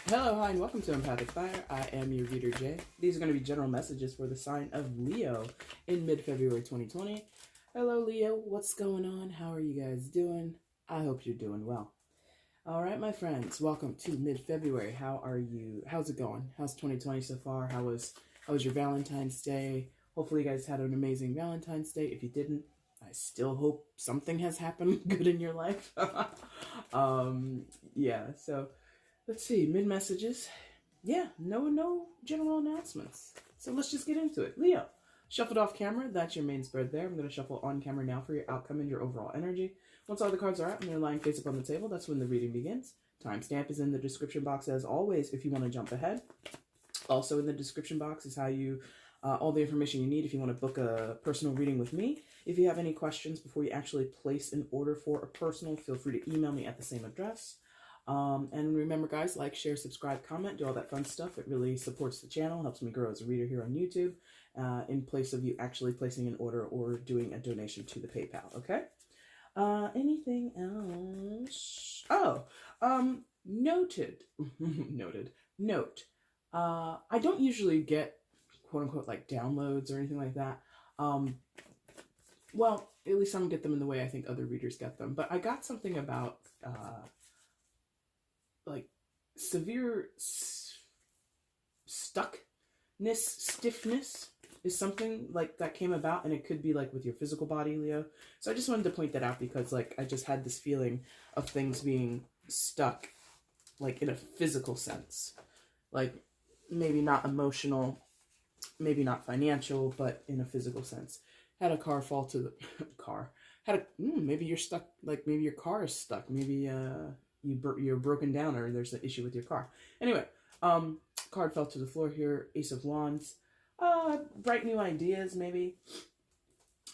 Hello, hi, and welcome to EmpathicFire. I am your reader, Jay. These are going to be general messages for the sign of Leo in mid-February 2020. Hello, Leo. What's going on? How are you guys doing? I hope you're doing well. All right, my friends, welcome to mid-February. How are you? How's it going? How's 2020 so far? How was your Valentine's Day? Hopefully you guys had an amazing Valentine's Day. If you didn't, I still hope something has happened good in your life. Yeah, so let's see, mid-messages. Yeah, no general announcements. So let's just get into it. Leo, shuffled off camera. That's your main spread there. I'm going to shuffle on camera now for your outcome and your overall energy. Once all the cards are out and they're lying face up on the table, that's when the reading begins. Timestamp is in the description box as always if you want to jump ahead. Also in the description box is how you, all the information you need if you want to book a personal reading with me. If you have any questions before you actually place an order for a personal, feel free to email me at the same address. And remember, guys, like, share, subscribe, comment, do all that fun stuff. It really supports the channel, helps me grow as a reader here on YouTube, in place of you actually placing an order or doing a donation to the PayPal, okay? Anything else? Oh, noted. Note. I don't usually get, quote-unquote, like, downloads or anything like that. Well, at least I don't get them in the way I think other readers get them. But I got something about, like, severe stiffness is something like that came about, and it could be like with your physical body, Leo. So I just wanted to point that out because, like, I just had this feeling of things being stuck, like, in a physical sense. Like, maybe not emotional, maybe not financial, but in a physical sense. Had a car fall to the car. Maybe you're stuck, like, maybe your car is stuck. Maybe, you're broken down or there's an issue with your car. Anyway, card fell to the floor here. Ace of Wands. Bright new ideas, maybe.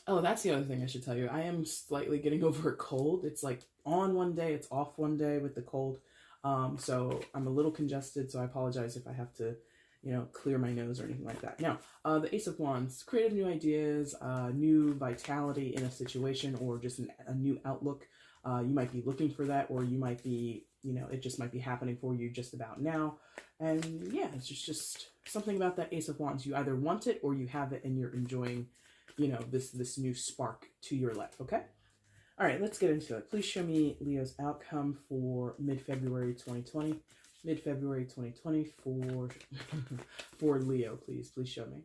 Oh, that's the other thing I should tell you. I am slightly getting over a cold. It's like on one day, it's off one day with the cold. So I'm a little congested, so I apologize if I have to, clear my nose or anything like that. Now, the Ace of Wands, creative new ideas, new vitality in a situation, or just a new outlook. You might be looking for that, or you might be, it just might be happening for you just about now. And yeah, it's just something about that Ace of Wands. You either want it or you have it and you're enjoying, this new spark to your life, okay? All right, let's get into it. Please show me Leo's outcome for mid-February 2020. Mid-February 2020 for Leo, please show me.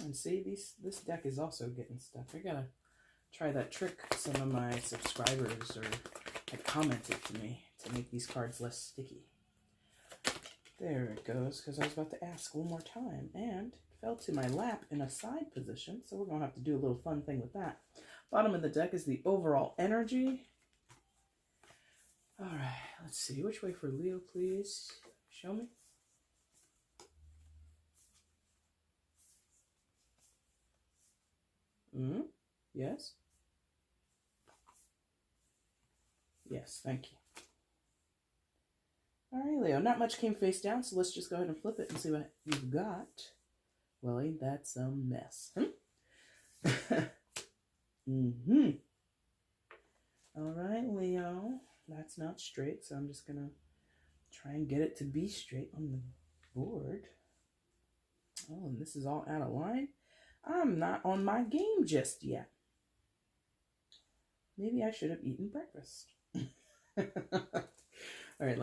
And see, this deck is also getting stuck. I gotta try that trick some of my subscribers had commented to me to make these cards less sticky. There it goes, because I was about to ask one more time, and it fell to my lap in a side position, so we're going to have to do a little fun thing with that. Bottom of the deck is the overall energy. All right, let's see. Which way for Leo, please? Show me. Yes? Yes, thank you. All right, Leo, not much came face down, so let's just go ahead and flip it and see what you've got. Well, ain't that some mess? All right, Leo, that's not straight, so I'm just going to try and get it to be straight on the board. Oh, and this is all out of line. I'm not on my game just yet. Maybe I should have eaten breakfast. All right,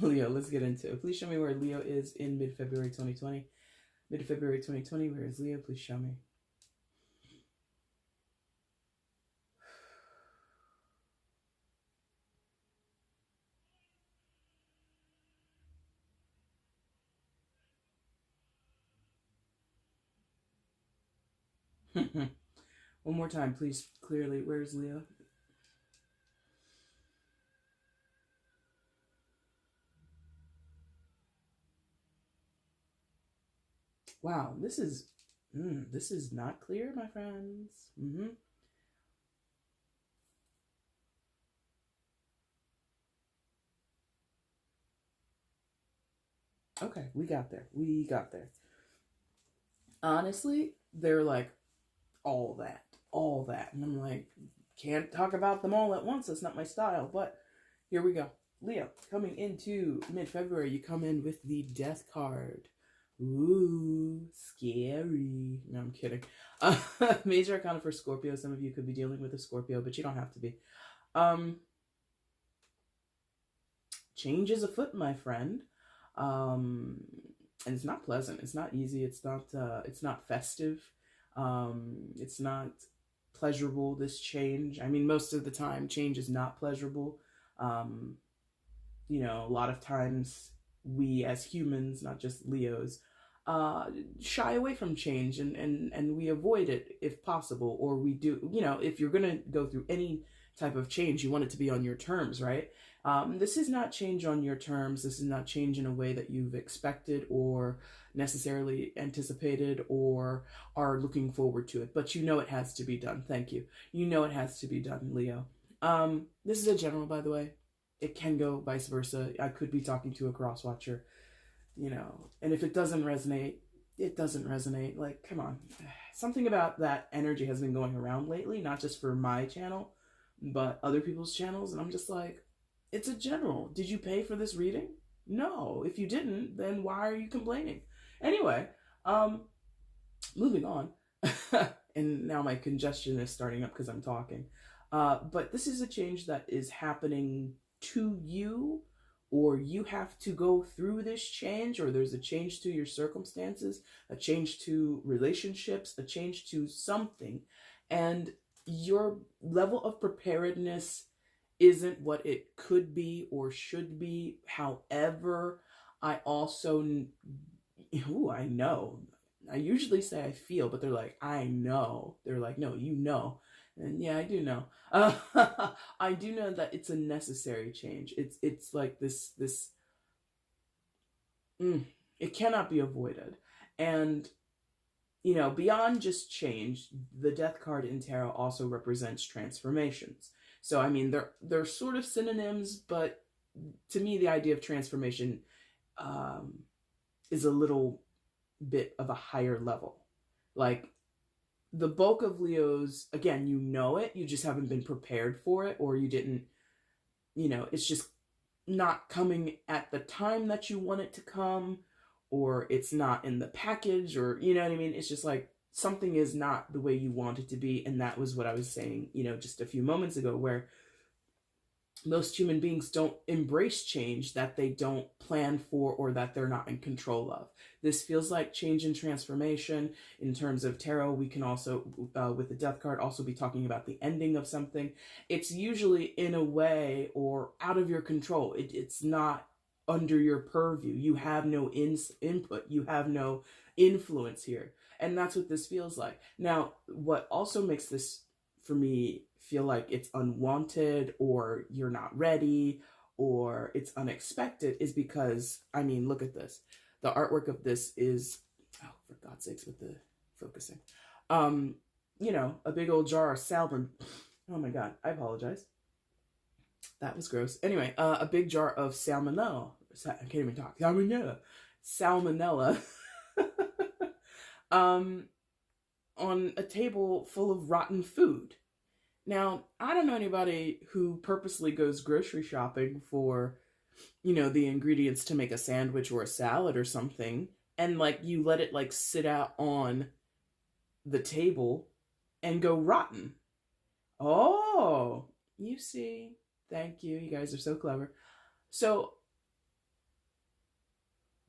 Leo, let's get into it. Please show me where Leo is in mid-February 2020. Mid-February 2020, where is Leo? Please show me. One more time, please, clearly. Where's Leo? Wow, this is not clear, my friends. Okay, we got there. We got there. Honestly, they're like, all that, all that. And I'm like, can't talk about them all at once. That's not my style. But here we go. Leo, coming into mid-February, you come in with the Death card. Ooh, scary. No, I'm kidding. Major Arcana for Scorpio. Some of you could be dealing with a Scorpio, but you don't have to be. Change is afoot, my friend. And it's not pleasant. It's not easy. It's not festive. It's not pleasurable, this change. I mean, most of the time, change is not pleasurable. You know, a lot of times we as humans, not just Leos, shy away from change and we avoid it if possible, or we do, you know, if you're going to go through any type of change, you want it to be on your terms, right? This is not change on your terms. This is not change in a way that you've expected or necessarily anticipated or are looking forward to it, but you know it has to be done. Thank you. You know it has to be done, Leo. This is a general, by the way. It can go vice versa. I could be talking to a cross watcher, you know, and if it doesn't resonate, it doesn't resonate. Like, come on. Something about that energy has been going around lately, not just for my channel, but other people's channels, and I'm just like, it's a general. Did you pay for this reading? No. If you didn't, then why are you complaining? Anyway, moving on. And now my congestion is starting up because I'm talking. But this is a change that is happening to you, or you have to go through this change, or there's a change to your circumstances, a change to relationships, a change to something. And your level of preparedness isn't what it could be or should be. However, I also, I know. I usually say I feel, but they're like, I know. They're like, no, you know. And yeah, I do know. I do know that it's a necessary change. It's like this, it cannot be avoided. And, you know, beyond just change, the Death card in tarot also represents transformations. So, I mean, they're sort of synonyms, but to me, the idea of transformation is a little bit of a higher level. Like, the bulk of Leos, again, you know it, you just haven't been prepared for it, or you didn't, you know, it's just not coming at the time that you want it to come, or it's not in the package, or, you know what I mean? It's just like, something is not the way you want it to be. And that was what I was saying, you know, just a few moments ago, where most human beings don't embrace change that they don't plan for or that they're not in control of. This feels like change and transformation. In terms of tarot, we can also, with the Death card, also be talking about the ending of something. It's usually in a way or out of your control. It's not under your purview. You have no input. You have no influence here. And that's what this feels like. Now, what also makes this, for me, feel like it's unwanted, or you're not ready, or it's unexpected, is because, I mean, look at this. The artwork of this is, oh, for God's sakes, with the focusing. You know, a big old jar of salmon. Oh my God, I apologize. That was gross. Anyway, a big jar of salmonella. I can't even talk. Salmonella. On a table full of rotten food. Now, I don't know anybody who purposely goes grocery shopping for, you know, the ingredients to make a sandwich or a salad or something, and like you let it like sit out on the table and go rotten. Oh, you see. Thank you. You guys are so clever. So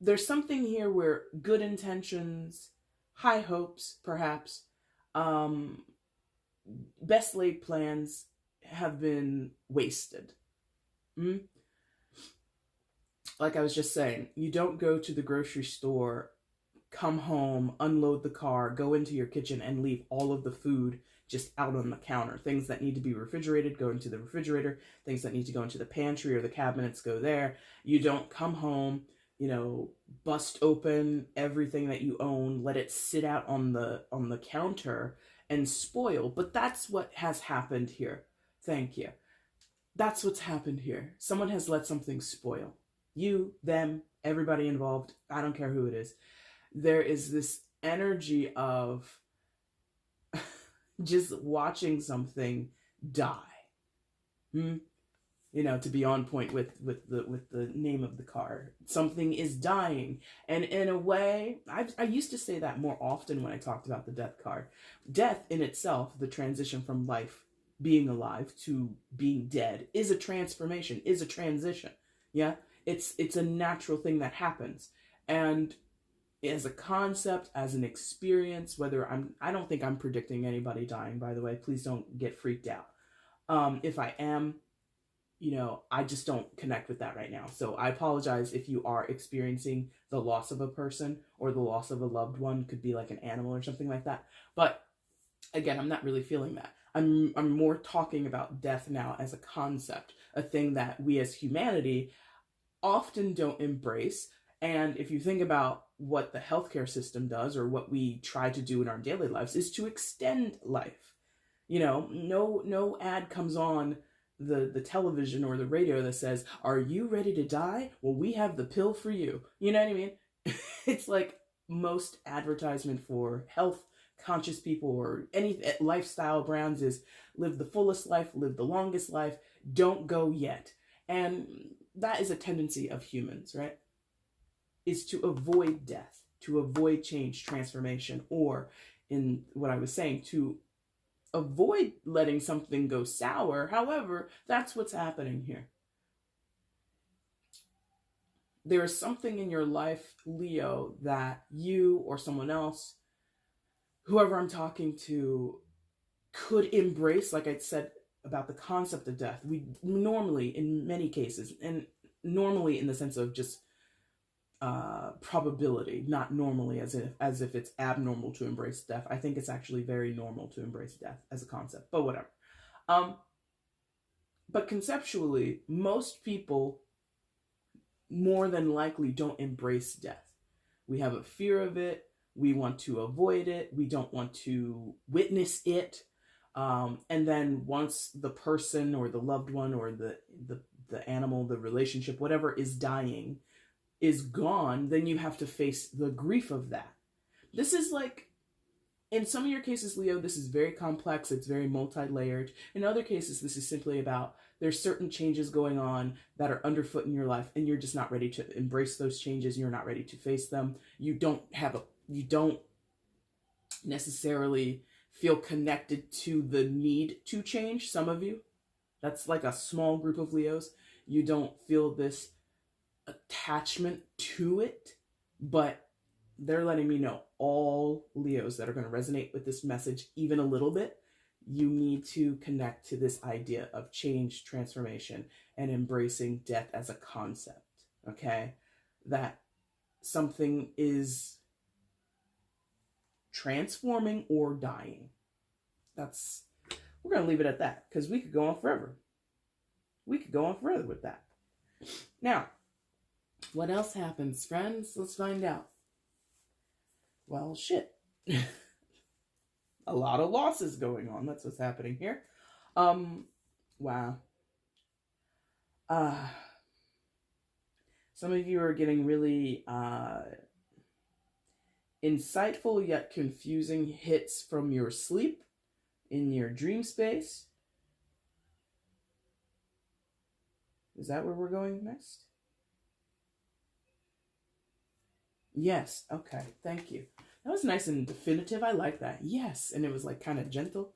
there's something here where good intentions, high hopes, perhaps, best laid plans have been wasted. Like I was just saying, you don't go to the grocery store, come home, unload the car, go into your kitchen, and leave all of the food just out on the counter. Things that need to be refrigerated go into the refrigerator. Things that need to go into the pantry or the cabinets go there. You don't come home, you know, bust open everything that you own, let it sit out on the counter and spoil. But that's what has happened here. Thank you. That's what's happened here. Someone has let something spoil. you, them, everybody involved, I don't care who it is, there is this energy of just watching something die. You know, to be on point with the name of the card. Something is dying. And in a way, I used to say that more often when I talked about the death card. Death in itself, the transition from life, being alive, to being dead, is a transformation, is a transition. Yeah? It's a natural thing that happens. And as a concept, as an experience, I don't think I'm predicting anybody dying, by the way. Please don't get freaked out. If I am, you know, I just don't connect with that right now. So I apologize if you are experiencing the loss of a person or the loss of a loved one. Could be like an animal or something like that. But again, I'm not really feeling that. I'm more talking about death now as a concept, a thing that we as humanity often don't embrace. And if you think about what the healthcare system does, or what we try to do in our daily lives, is to extend life. You know, no ad comes on the television or the radio that says, are you ready to die? Well, we have the pill for you. You know what I mean? It's like most advertisement for health conscious people or any lifestyle brands is live the fullest life, live the longest life, don't go yet. And that is a tendency of humans, right? Is to avoid death, to avoid change, transformation, or in what I was saying, to avoid letting something go sour. However, that's what's happening here. There is something in your life, Leo, that you or someone else, whoever I'm talking to, could embrace. Like I said about the concept of death, we normally, in many cases, and normally in the sense of just probability, not normally as if it's abnormal to embrace death. I think it's actually very normal to embrace death as a concept, but whatever. But conceptually, most people more than likely don't embrace death. We have a fear of it. We want to avoid it. We don't want to witness it. And then once the person or the loved one or the animal, the relationship, whatever is dying, is gone, then you have to face the grief of that. This is like, in some of your cases, Leo, this is very complex. It's very multi-layered. In other cases, this is simply about there's certain changes going on that are underfoot in your life, and you're just not ready to embrace those changes. You're not ready to face them. You don't necessarily feel connected to the need to change. Some of you, that's like a small group of Leos. You don't feel this attachment to it, but they're letting me know, all Leos that are going to resonate with this message even a little bit, you need to connect to this idea of change, transformation, and embracing death as a concept. Okay? That something is transforming or dying. We're going to leave it at that, because we could go on forever. We could go on forever with that. Now, what else happens, friends? Let's find out. Well, shit. A lot of losses going on. That's what's happening here. Wow. Some of you are getting really insightful yet confusing hits from your sleep, in your dream space. Is that where we're going next? Yes. Okay. Thank you. That was nice and definitive. I like that. Yes. And it was like kind of gentle.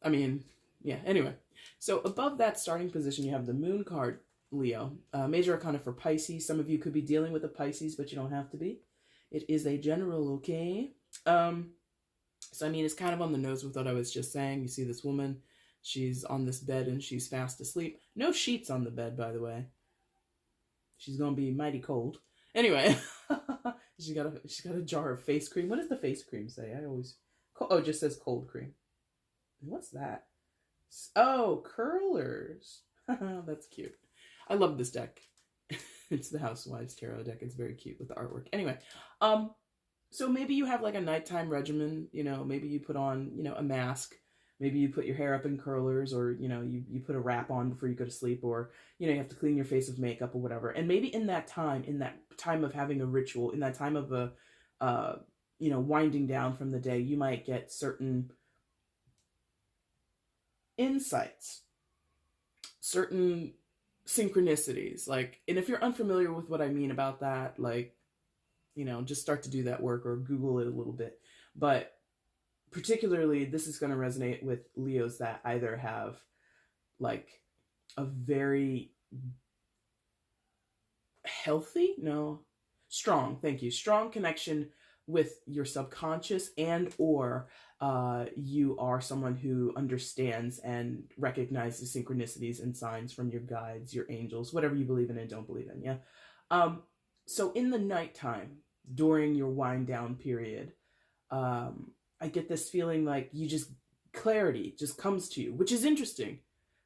I mean, yeah. Anyway. So above that starting position, you have the moon card, Leo. Major arcana for Pisces. Some of you could be dealing with a Pisces, but you don't have to be. It is a general, okay? So, I mean, it's kind of on the nose with what I was just saying. You see this woman. She's on this bed and she's fast asleep. No sheets on the bed, by the way. She's going to be mighty cold. Anyway, she got a jar of face cream. What does the face cream say? It just says cold cream. What's that? Oh, curlers. That's cute. I love this deck. It's the Housewives Tarot deck. It's very cute with the artwork. Anyway, so maybe you have like a nighttime regimen. You know, maybe you put on, a mask Maybe you put your hair up in curlers, or, you put a wrap on before you go to sleep, or, you have to clean your face with makeup or whatever. And maybe in that time of having a ritual, in that time of winding down from the day, you might get certain insights, certain synchronicities. Like, and if you're unfamiliar with what I mean about that, like, just start to do that work or Google it a little bit. But particularly, this is going to resonate with Leos that either have like a very strong connection with your subconscious, and or you are someone who understands and recognizes synchronicities and signs from your guides, your angels, whatever you believe in and don't believe in. Yeah. So in the nighttime, during your wind down period, I get this feeling like clarity just comes to you, which is interesting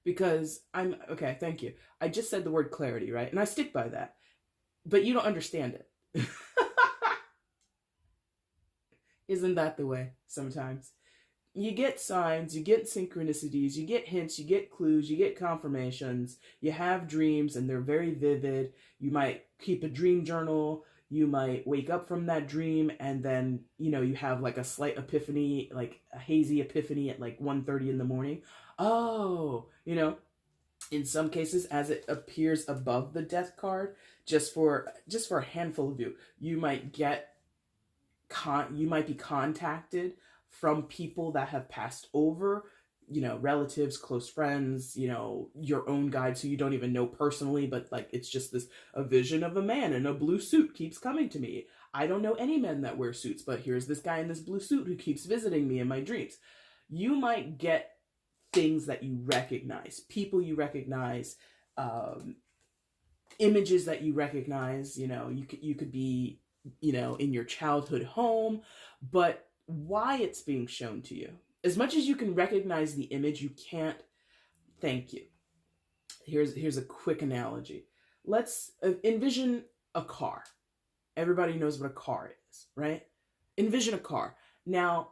because okay, thank you. I just said the word clarity, right? And I stick by that, but you don't understand it. Isn't that the way sometimes? You get signs, you get synchronicities, you get hints, you get clues, you get confirmations, you have dreams and they're very vivid. You might keep a dream journal. You might wake up from that dream and then, you have like a slight epiphany, like a hazy epiphany at like 1:30 in the morning. Oh, in some cases, as it appears above the death card, just for a handful of you, you might be contacted from people that have passed over, relatives, close friends, your own guides who you don't even know personally, but like, it's just a vision of a man in a blue suit keeps coming to me. I don't know any men that wear suits, but here's this guy in this blue suit who keeps visiting me in my dreams. You might get things that you recognize, people you recognize, images that you recognize. You could be, in your childhood home, but why it's being shown to you. As much as you can recognize the image, you can't thank you. Here's a quick analogy. Let's envision a car. Everybody knows what a car is, right? Envision a car. Now,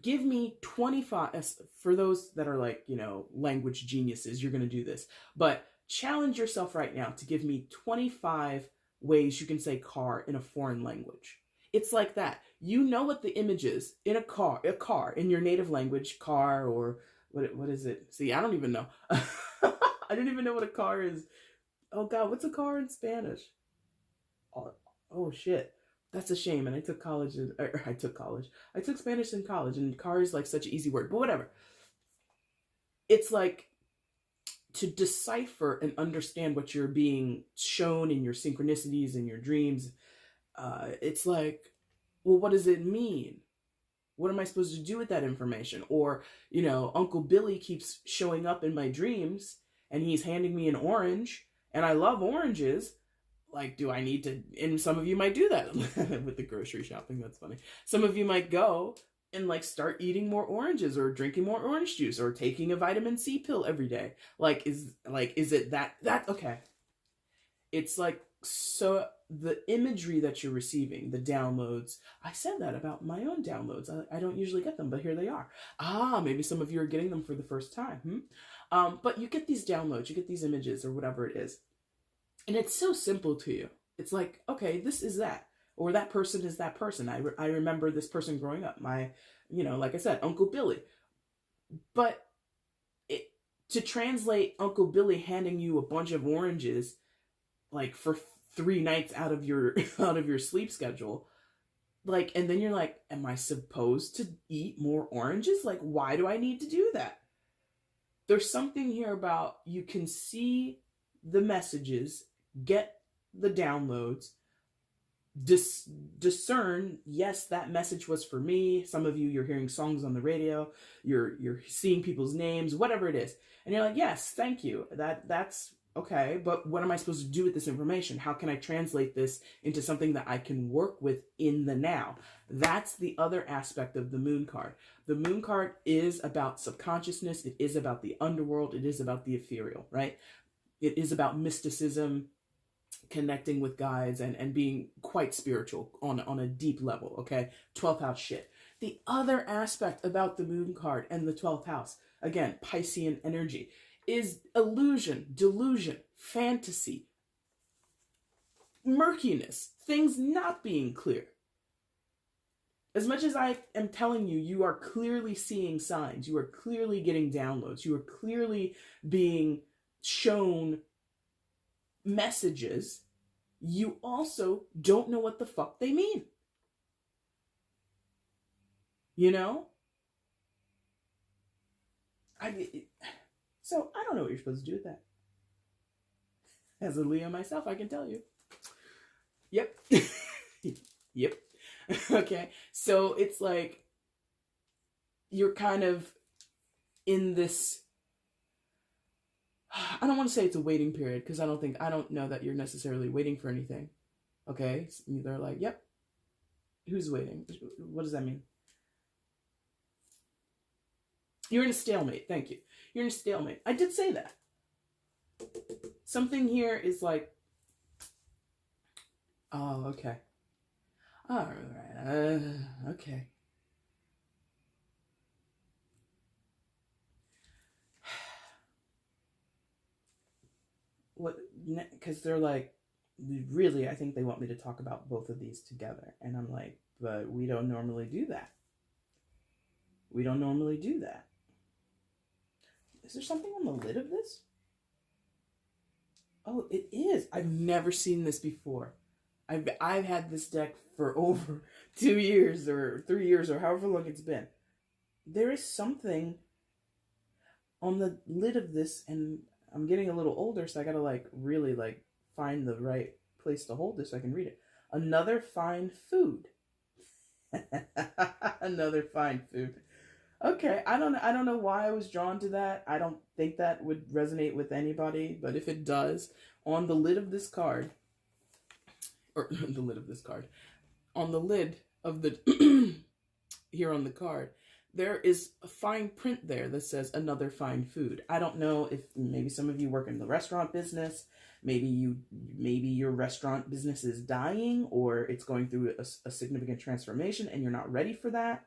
give me 25, for those that are like, language geniuses, you're going to do this, but challenge yourself right now to give me 25 ways you can say car in a foreign language. It's like that. You know what the image is in a car in your native language, car, or what is it? See, I don't even know. I don't even know what a car is. Oh God, what's a car in Spanish? Oh shit. That's a shame. And I took Spanish in college, and car is like such an easy word, but whatever. It's like, to decipher and understand what you're being shown in your synchronicities and your dreams, it's like, well, what does it mean? What am I supposed to do with that information? Or, Uncle Billy keeps showing up in my dreams and he's handing me an orange, and I love oranges. Like, do I need to, and some of you might do that with the grocery shopping. That's funny. Some of you might go and like start eating more oranges or drinking more orange juice or taking a vitamin C pill every day. Is it that okay. It's like, so the imagery that you're receiving, the downloads, I said that about my own downloads. I don't usually get them, but here they are. Maybe some of you are getting them for the first time. But you get these downloads, you get these images or whatever it is. And it's so simple to you. It's like, okay, this is that. Or that person is that person. I remember this person growing up. Like I said, Uncle Billy. But to translate Uncle Billy handing you a bunch of oranges, like for 3 nights out of your sleep schedule, like, and then you're like, am I supposed to eat more oranges? Like, why do I need to do that? There's something here about, you can see the messages, get the downloads, discern, yes, that message was for me. Some of you, you're hearing songs on the radio, you're seeing people's names, whatever it is, and you're like, yes, thank you, that's okay, but what am I supposed to do with this information? How can I translate this into something that I can work with in the now? That's the other aspect of the moon card. The moon card is about subconsciousness. It is about the underworld. It is about the ethereal, right? It is about mysticism, connecting with guides, and being quite spiritual on a deep level, okay? 12th house shit. The other aspect about the moon card and the 12th house, again, Piscean energy, is illusion, delusion, fantasy, murkiness, things not being clear. As much as I am telling you, you are clearly seeing signs, you are clearly getting downloads, you are clearly being shown messages, you also don't know what the fuck they mean. You know? So I don't know what you're supposed to do with that. As a Leo myself, I can tell you. Yep. Yep. Okay. So it's like you're kind of in this, I don't want to say it's a waiting period, because I don't know that you're necessarily waiting for anything. Okay. They're like, yep. Who's waiting? What does that mean? You're in a stalemate. Thank you. You're in a stalemate. I did say that. Something here is like, oh, okay. All right. Okay. What? Because they're like, really, I think they want me to talk about both of these together. And I'm like, but we don't normally do that. We don't normally do that. Is there something on the lid of this? Oh, it is. I've never seen this before. I've had this deck for over 2 years or 3 years or however long it's been. There is something on the lid of this, and I'm getting a little older, so I gotta like really like find the right place to hold this so I can read it. Another fine food. Another fine food. Okay, I don't know why I was drawn to that. I don't think that would resonate with anybody, but if it does, on the lid of this card, or the lid of this card, on the lid of the, here on the card, there is a fine print there that says another fine food. I don't know if maybe some of you work in the restaurant business, maybe your restaurant business is dying, or it's going through a significant transformation and you're not ready for that.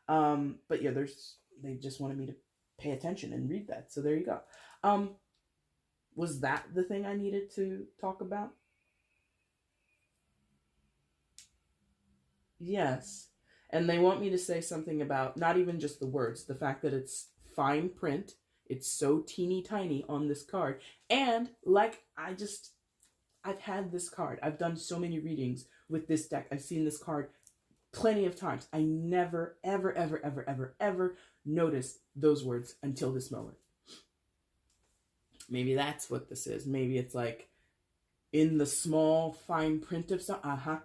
But yeah, they just wanted me to pay attention and read that. So there you go. Was that the thing I needed to talk about? Yes. And they want me to say something about not even just the words, the fact that it's fine print. It's so teeny tiny on this card. And like, I've had this card. I've done so many readings with this deck. I've seen this card plenty of times. I never, ever, ever, ever, ever, ever noticed those words until this moment. Maybe that's what this is. Maybe it's like in the small fine print of something.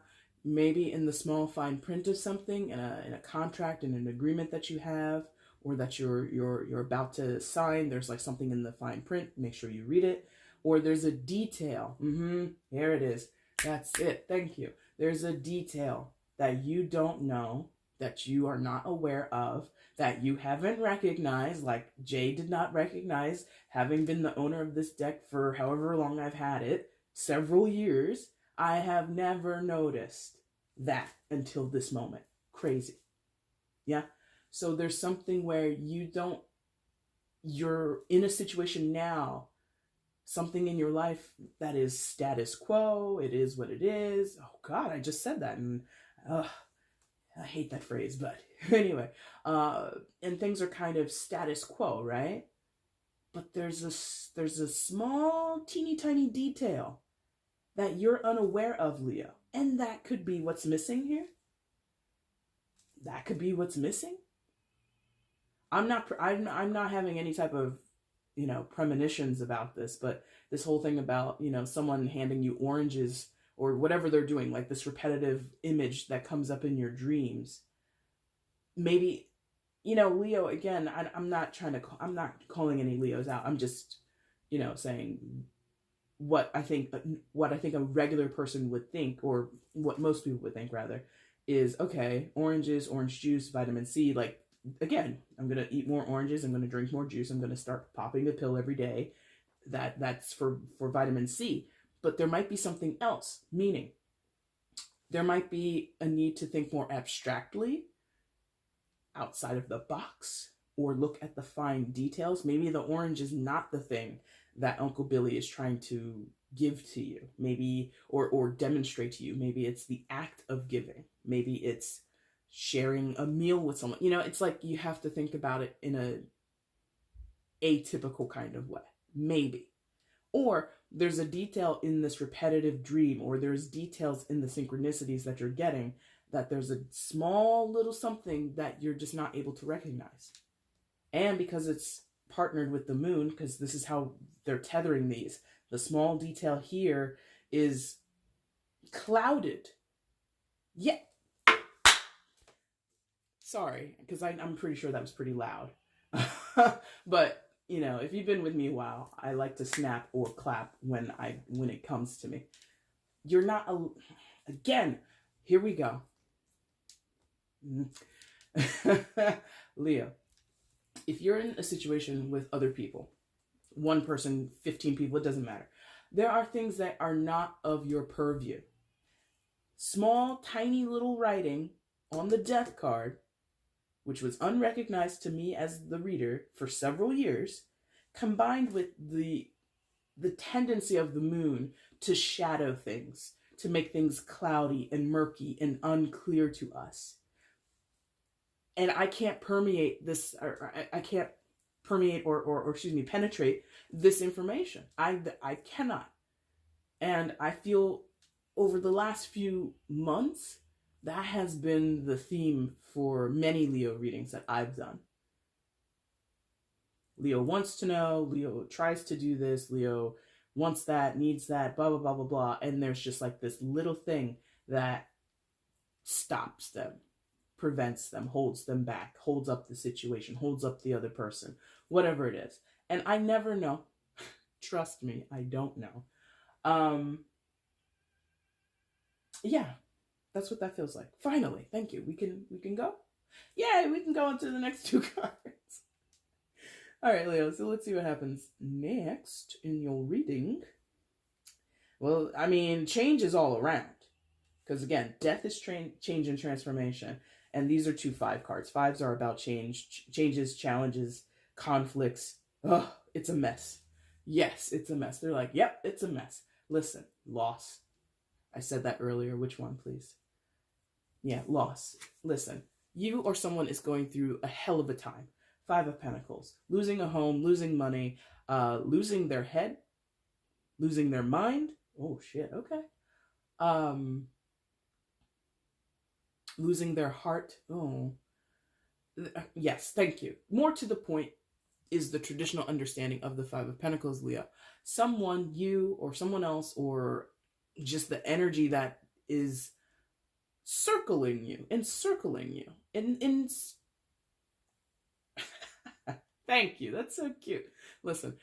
Maybe in the small fine print of something, in a contract, in an agreement that you have, or that you're about to sign. There's like something in the fine print. Make sure you read it. Or there's a detail. Here it is. That's it. Thank you. There's a detail that you don't know, that you are not aware of, that you haven't recognized, like Jay did not recognize, having been the owner of this deck for however long I've had it, several years. I have never noticed that until this moment. Crazy. Yeah? So there's something where you're in a situation now, something in your life that is status quo. It is what it is. Oh God, I just said that, and I hate that phrase, but anyway, and things are kind of status quo, right? But there's a small, teeny tiny detail that you're unaware of, Leo, and that could be what's missing here. That could be what's missing. I'm not having any type of, premonitions about this, but this whole thing about, someone handing you oranges or whatever they're doing, like this repetitive image that comes up in your dreams. Maybe, Leo, again, I'm not calling any Leos out. I'm just, saying what I think a regular person would think, or what most people would think rather, is, okay, oranges, orange juice, vitamin C, like, again, I'm going to eat more oranges, I'm going to drink more juice, I'm going to start popping the pill every day. That's for vitamin C. But there might be something else, meaning there might be a need to think more abstractly, outside of the box or look at the fine details. Maybe the orange is not the thing that Uncle Billy is trying to give to you, maybe, or demonstrate to you. Maybe it's the act of giving. Maybe it's sharing a meal with someone. You know, it's like you have to think about it in a atypical kind of way. Maybe. Or there's a detail in this repetitive dream, or there's details in the synchronicities that you're getting, that there's a small little something that you're just not able to recognize. And because it's partnered with the moon, because this is how they're tethering these, the small detail here is clouded. Yeah. Sorry, because I'm pretty sure that was pretty loud. But, you know, if you've been with me a while, I like to snap or clap when it comes to me. You're not again, here we go. Leo, if you're in a situation with other people, one person, 15 people, it doesn't matter. There are things that are not of your purview. Small, tiny little writing on the death card, which was unrecognized to me as the reader for several years, combined with the tendency of the moon to shadow things, to make things cloudy and murky and unclear to us. And I can't permeate this, or I can't permeate or penetrate this information. I cannot. And I feel over the last few months, that has been the theme for many Leo readings that I've done. Leo wants to know, Leo tries to do this, Leo wants that, needs that, blah, blah, blah, blah, blah. And there's just like this little thing that stops them, prevents them, holds them back, holds up the situation, holds up the other person, whatever it is. And I never know. Trust me, I don't know. Yeah, that's what that feels like. Finally, thank you. We can go? Yeah, we can go into the next two cards. All right, Leo, so let's see what happens next in your reading. Well, I mean, change is all around. Because again, death is change and transformation. And these are 2 5 cards. 5s are about change, changes, challenges, conflicts. Oh, it's a mess. Yes, it's a mess. They're like, yep, it's a mess. Listen, loss. I said that earlier. Which one, please? Yeah, loss. Listen, you or someone is going through a hell of a time. 5 of Pentacles. Losing a home, losing money, losing their head, losing their mind. Oh, shit, okay. Losing their heart. Oh. Yes, thank you. More to the point is the traditional understanding of the 5 of Pentacles, Leo. Someone, you or someone else, or just the energy that is circling you, encircling you. And thank you. That's so cute. Listen,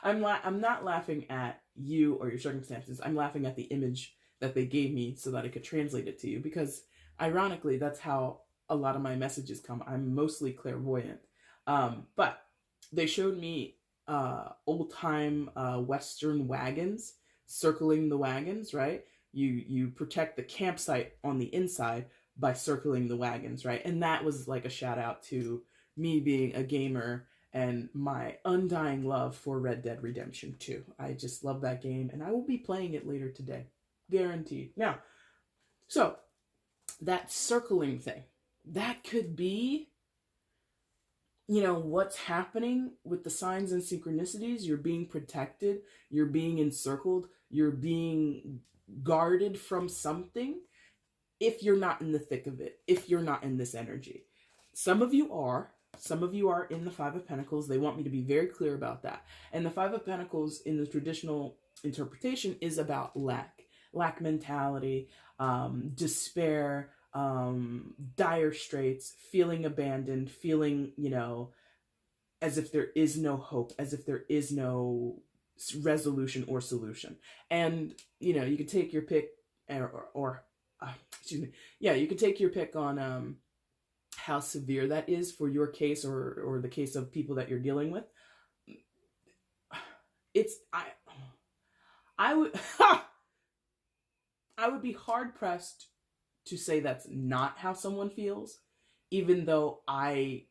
I'm not laughing at you or your circumstances. I'm laughing at the image that they gave me so that I could translate it to you, because ironically, that's how a lot of my messages come. I'm mostly clairvoyant. But they showed me old-time Western wagons circling the wagons, right? You protect the campsite on the inside by circling the wagons, right? And that was like a shout out to me being a gamer and my undying love for Red Dead Redemption 2. I just love that game, and I will be playing it later today. Guaranteed. Now, so that circling thing, that could be, you know, what's happening with the signs and synchronicities. You're being protected, you're being encircled, you're being guarded from something if you're not in the thick of it, if you're not in this energy. Some of you are in the 5 of Pentacles. They want me to be very clear about that. And the 5 of Pentacles in the traditional interpretation is about lack mentality, despair, dire straits, feeling abandoned, feeling, you know, as if there is no hope, as if there is no resolution or solution. And, you know, you could take your pick, you could take your pick on how severe that is for your case or the case of people that you're dealing with. I would be hard pressed to say that's not how someone feels, even though I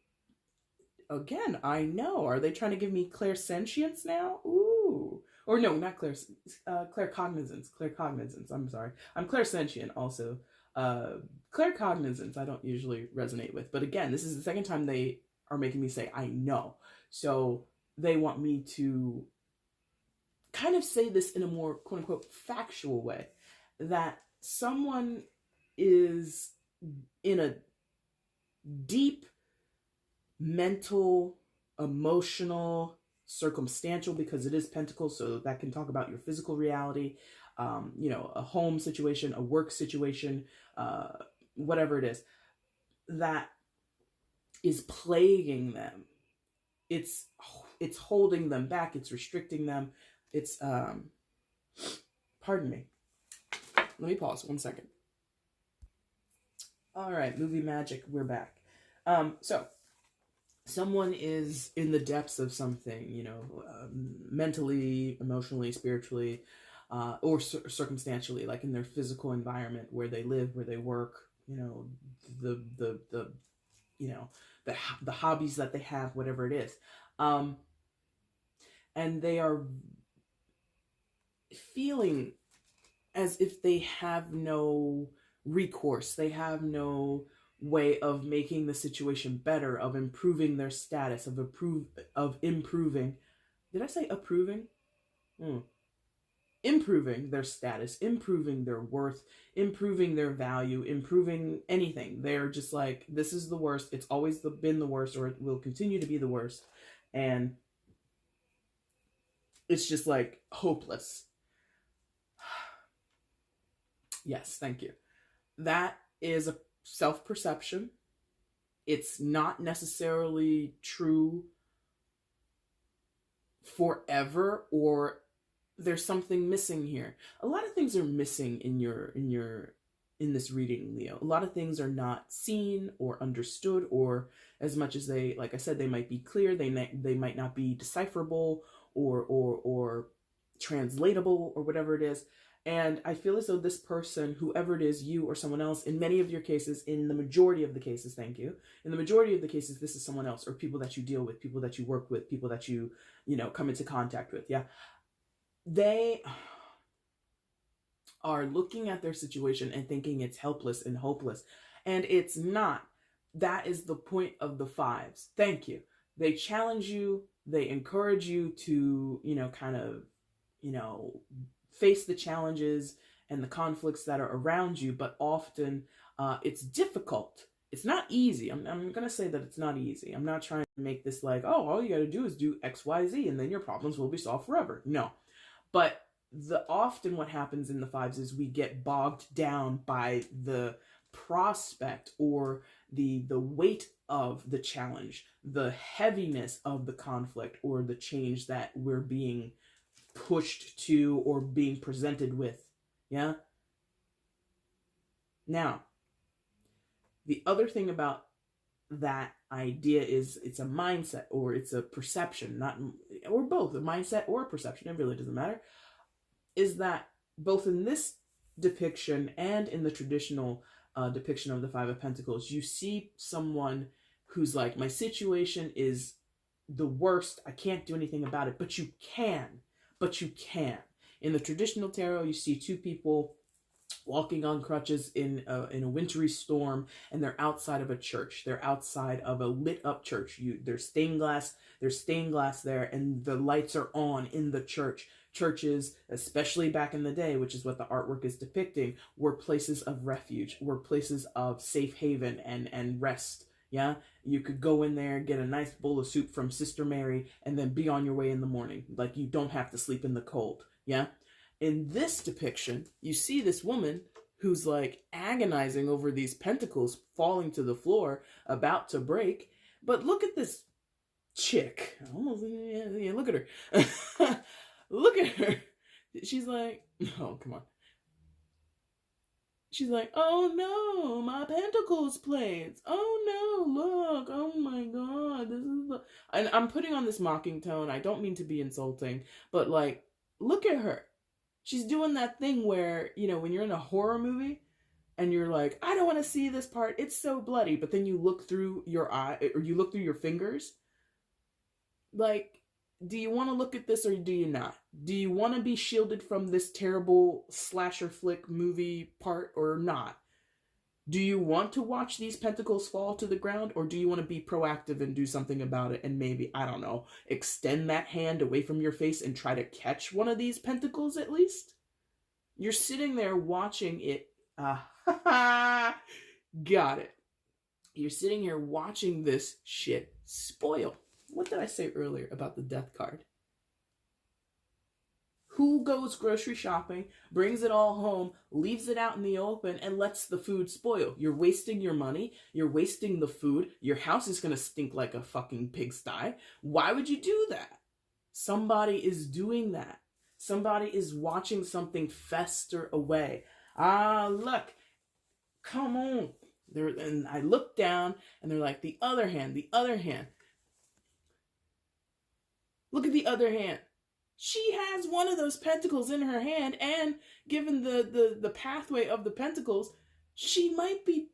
know. Are they trying to give me clairsentience now? Ooh. Or no, not claircognizance. Claircognizance. I'm sorry. I'm clairsentient also. Uh, claircognizance I don't usually resonate with. But again, this is the second time they are making me say I know. So they want me to kind of say this in a more quote unquote factual way, that someone is in a deep mental, emotional, circumstantial, because it is pentacles, so that can talk about your physical reality, a home situation, a work situation, uh, whatever it is, that is plaguing them. It's holding them back. It's restricting them. It's pardon me. Let me pause 1 second. All right, movie magic. We're back. So someone is in the depths of something, mentally, emotionally, spiritually, or circumstantially, like in their physical environment where they live, where they work, the the hobbies that they have, whatever it is, and they are feeling as if they have no recourse, they have no way of making the situation better, of improving their status, of improving. Did I say approving? Improving their status, improving their worth, improving their value, improving anything. They're just like, this is the worst. It's always been the worst, or it will continue to be the worst. And it's just like hopeless. Yes, thank you. That is a self-perception. It's not necessarily true forever, or there's something missing here. A lot of things are missing in this reading, Leo. A lot of things are not seen or understood, or as much as they, like I said, they might be clear, they might not be decipherable or translatable or whatever it is. And I feel as though this person, whoever it is, you or someone else, in many of your cases, in the majority of the cases, thank you, in the majority of the cases, this is someone else, or people that you deal with, people that you work with, people that you come into contact with. Yeah. They are looking at their situation and thinking it's helpless and hopeless. And it's not. That is the point of the fives. Thank you. They challenge you. They encourage you to, face the challenges and the conflicts that are around you, but often it's difficult. It's not easy. I'm going to say that it's not easy. I'm not trying to make this like, oh, all you got to do is do X, Y, Z, and then your problems will be solved forever. No. But often what happens in the fives is we get bogged down by the prospect or the weight of the challenge, the heaviness of the conflict or the change that we're being pushed to or being presented with. Yeah. Now, the other thing about that idea is it's a mindset or it's a perception, or both, a mindset or a perception, it really doesn't matter, is that both in this depiction and in the traditional depiction of the Five of Pentacles, you see someone who's like, my situation is the worst, I can't do anything about it, but you can. In the traditional tarot, you see two people walking on crutches in a wintry storm, and they're outside of a church. They're outside of a lit up church. There's stained glass there, and the lights are on in the church. Churches, especially back in the day, which is what the artwork is depicting, were places of refuge, were places of safe haven and rest. Yeah, you could go in there, get a nice bowl of soup from Sister Mary, and then be on your way in the morning. Like, you don't have to sleep in the cold. Yeah. In this depiction, you see this woman who's like agonizing over these pentacles falling to the floor, about to break. But look at this chick. Look at her. Look at her. She's like, oh, come on. She's like, oh no, my pentacles plates. Oh no, look. Oh my God. This is the... And I'm putting on this mocking tone. I don't mean to be insulting, but like, look at her. She's doing that thing where, when you're in a horror movie and you're like, I don't want to see this part, it's so bloody, but then you look through your eye, or you look through your fingers, like, do you want to look at this or do you not? Do you want to be shielded from this terrible slasher flick movie part or not? Do you want to watch these pentacles fall to the ground, or do you want to be proactive and do something about it and maybe, I don't know, extend that hand away from your face and try to catch one of these pentacles at least? You're sitting there watching it. Got it. You're sitting here watching this shit spoil. What did I say earlier about the death card? Who goes grocery shopping, brings it all home, leaves it out in the open, and lets the food spoil? You're wasting your money. You're wasting the food. Your house is going to stink like a fucking pigsty. Why would you do that? Somebody is doing that. Somebody is watching something fester away. Look. Come on. And I look down, and they're like, the other hand, the other hand. Look at the other hand. She has one of those pentacles in her hand, and given the pathway of the pentacles, she might be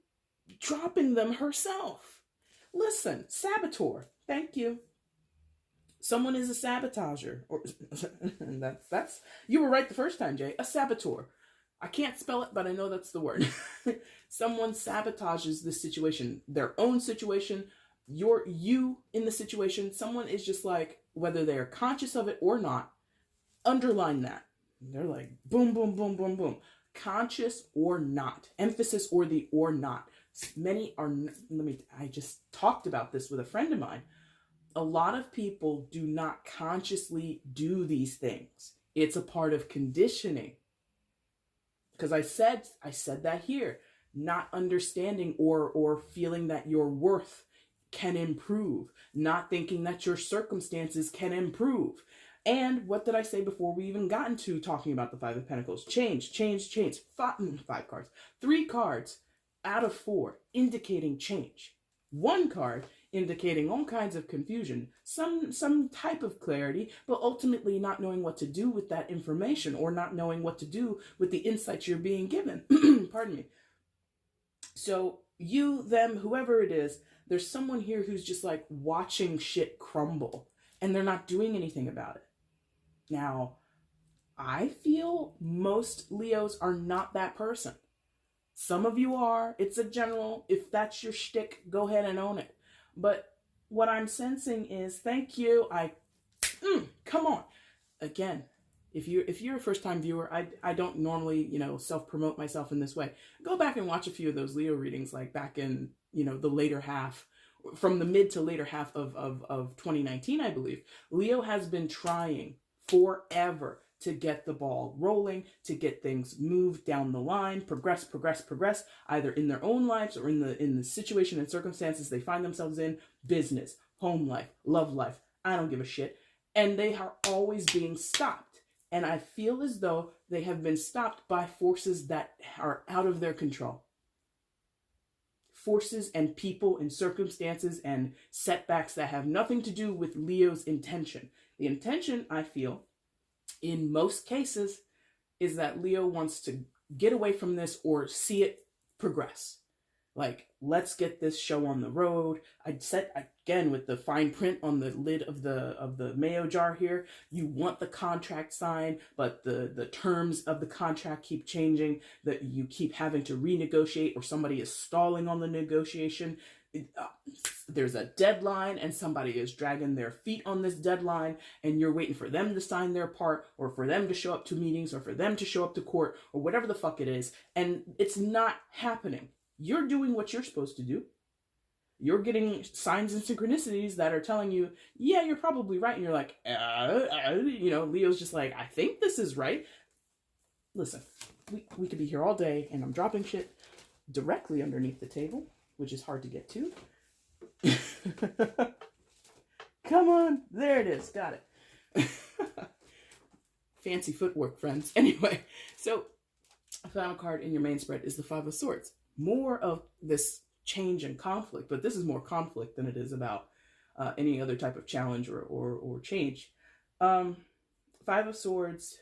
dropping them herself. Listen, saboteur. Thank you. Someone is a sabotager. Or that's you were right the first time, Jay. A saboteur. I can't spell it, but I know that's the word. Someone sabotages the situation, their own situation, you in the situation. Someone is just like, whether they are conscious of it or not, underline that. They're like, boom, boom, boom, boom, boom. Conscious or not. Emphasis or the or not. Many are, I just talked about this with a friend of mine. A lot of people do not consciously do these things. It's a part of conditioning. Because I said that here. Not understanding or feeling that your worth can improve, not thinking that your circumstances can improve. And what did I say before we even got into talking about the Five of Pentacles? Change. Five cards. 3 cards out of 4 indicating change. 1 card indicating all kinds of confusion, some type of clarity, but ultimately not knowing what to do with that information, or not knowing what to do with the insights you're being given. Pardon me. So you, them, whoever it is, there's someone here who's just like watching shit crumble, and they're not doing anything about it. Now, I feel most Leos are not that person. Some of you are. It's a general. If that's your shtick, go ahead and own it. But what I'm sensing is, thank you. Come on. Again, if you're a first-time viewer, I don't normally, self-promote myself in this way. Go back and watch a few of those Leo readings, like back in, the later half, from the mid to later half of 2019, I believe. Leo has been trying forever to get the ball rolling, to get things moved down the line, progress, either in their own lives or in the situation and circumstances they find themselves in, business, home life, love life, I don't give a shit. And they are always being stopped. And I feel as though they have been stopped by forces that are out of their control. Forces and people and circumstances and setbacks that have nothing to do with Leo's intention. The intention, I feel, in most cases, is that Leo wants to get away from this or see it progress. Like, let's get this show on the road. I'd set again with the fine print on the lid of the mayo jar here. You want the contract signed, but the terms of the contract keep changing, that you keep having to renegotiate, or somebody is stalling on the negotiation. There's a deadline and somebody is dragging their feet on this deadline, and you're waiting for them to sign their part, or for them to show up to meetings, or for them to show up to court, or whatever the fuck it is, and it's not happening. You're doing what you're supposed to do. You're getting signs and synchronicities that are telling you, yeah, you're probably right. And you're like, Leo's just like, I think this is right. Listen, we could be here all day, and I'm dropping shit directly underneath the table, which is hard to get to. Come on. There it is. Got it. Fancy footwork, friends. Anyway, so a final card in your main spread is the Five of Swords. More of this change and conflict, but this is more conflict than it is about any other type of challenge or change. Five of Swords.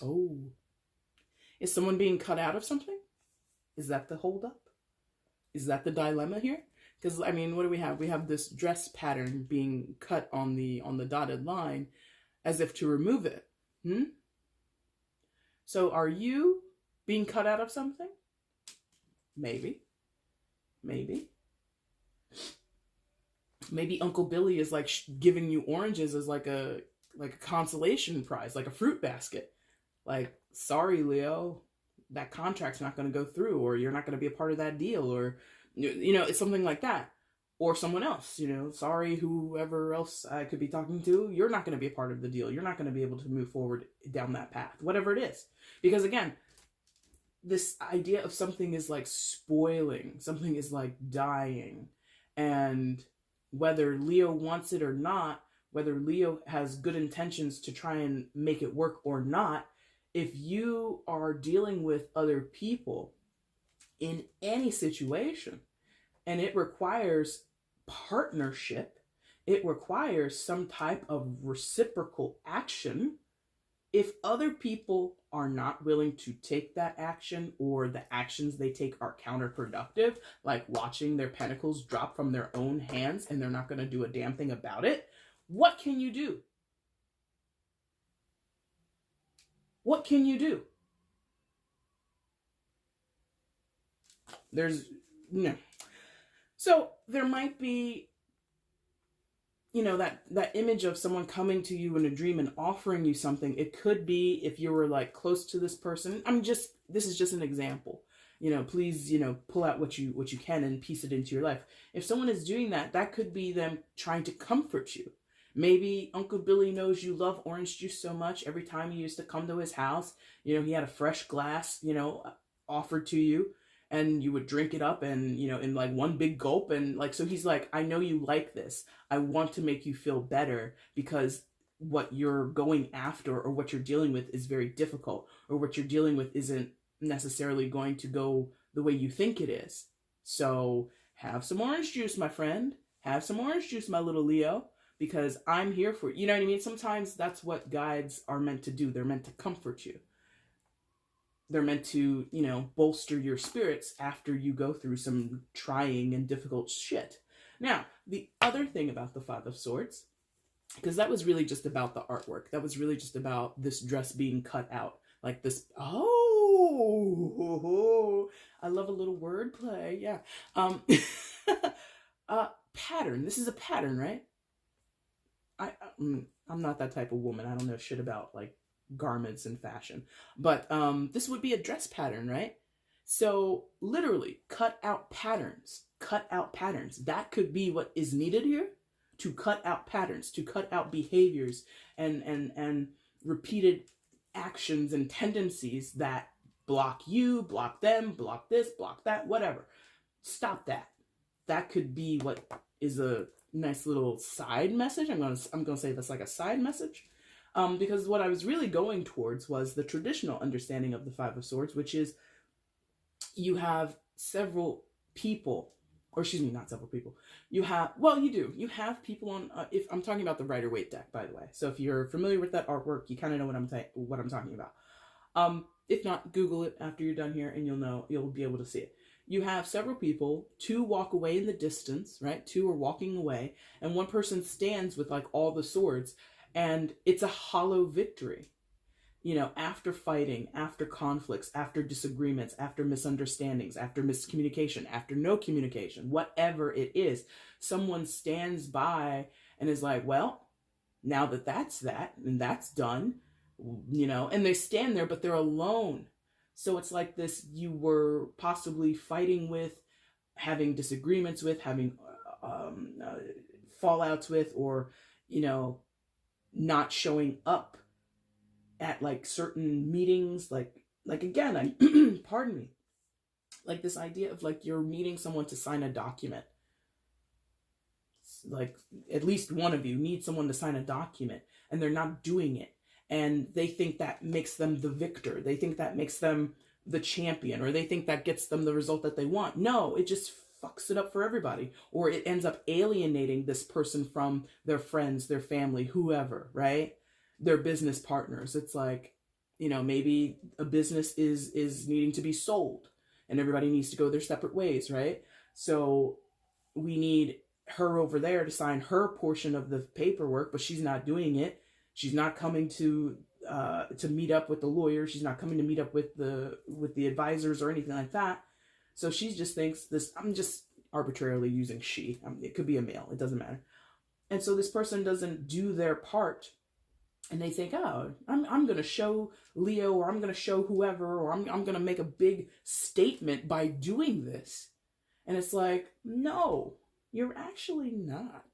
Oh, is someone being cut out of something? Is that the holdup? Is that the dilemma here? Because I mean, what do we have? We have this dress pattern being cut on the dotted line, as if to remove it. So are you being cut out of something? Maybe. Maybe Uncle Billy is like giving you oranges as like a consolation prize, like a fruit basket. Like, sorry, Leo, that contract's not going to go through, or you're not going to be a part of that deal, or it's something like that. Or someone else, sorry, whoever else I could be talking to, you're not going to be a part of the deal. You're not going to be able to move forward down that path, whatever it is. Because again, this idea of something is like spoiling, something is like dying. And whether Leo wants it or not, whether Leo has good intentions to try and make it work or not, if you are dealing with other people in any situation, and it requires partnership, it requires some type of reciprocal action, if other people are not willing to take that action, or the actions they take are counterproductive, like watching their pentacles drop from their own hands and they're not going to do a damn thing about it, what can you do? What can you do? There's no. So there might be, that image of someone coming to you in a dream and offering you something. It could be if you were like close to this person. This is just an example. Please, pull out what you can and piece it into your life. If someone is doing that, that could be them trying to comfort you. Maybe Uncle Billy knows you love orange juice so much. Every time you used to come to his house, he had a fresh glass, offered to you, and you would drink it up and, in like one big gulp. And like, so he's like, I know you like this. I want to make you feel better, because what you're going after or what you're dealing with is very difficult, or what you're dealing with isn't necessarily going to go the way you think it is. So have some orange juice, my friend. Have some orange juice, my little Leo, because I'm here for you. You know what I mean? Sometimes that's what guides are meant to do. They're meant to comfort you. They're meant to, bolster your spirits after you go through some trying and difficult shit. Now, the other thing about the Five of Swords, because that was really just about the artwork. That was really just about this dress being cut out. Like this, I love a little wordplay, yeah. Pattern. This is a pattern, right? I'm not that type of woman. I don't know shit about like garments and fashion, but this would be a dress pattern, right? So literally cut out patterns. That could be what is needed here, to cut out patterns, to cut out behaviors and repeated actions and tendencies that block you, block them, block this, block that, whatever. Stop that. That could be what is a nice little side message. I'm gonna say that's like a side message, because what I was really going towards was the traditional understanding of the Five of Swords, which is you have several people, or excuse me, not several people. You have have people on. If I'm talking about the Rider-Waite deck, by the way, so if you're familiar with that artwork, you kind of know what I'm talking about. If not, Google it after you're done here, and you'll be able to see it. You have several people, two walk away in the distance, right? Two are walking away, and one person stands with like all the swords, and it's a hollow victory. After fighting, after conflicts, after disagreements, after misunderstandings, after miscommunication, after no communication, whatever it is, someone stands by and is like, well, now that's and that's done, and they stand there, but they're alone. So it's like this, you were possibly fighting with, having disagreements with, having fallouts with, or, not showing up at like certain meetings, like again, pardon me, like this idea of like you're meeting someone to sign a document. Like at least one of you needs someone to sign a document, and they're not doing it. And they think that makes them the victor. They think that makes them the champion, or they think that gets them the result that they want. No, it just fucks it up for everybody. Or it ends up alienating this person from their friends, their family, whoever, right? Their business partners. It's like, You know, maybe a business is needing to be sold and everybody needs to go their separate ways, right? So we need her over there to sign her portion of the paperwork, but she's not doing it. She's not coming to meet up with the lawyer. She's not coming to meet up with the advisors or anything like that. So she just thinks this. I'm just arbitrarily using she. It could be a male. It doesn't matter. And so this person doesn't do their part, and they think, oh, I'm going to show Leo, or I'm going to show whoever, or I'm going to make a big statement by doing this. And it's like, no, you're actually not.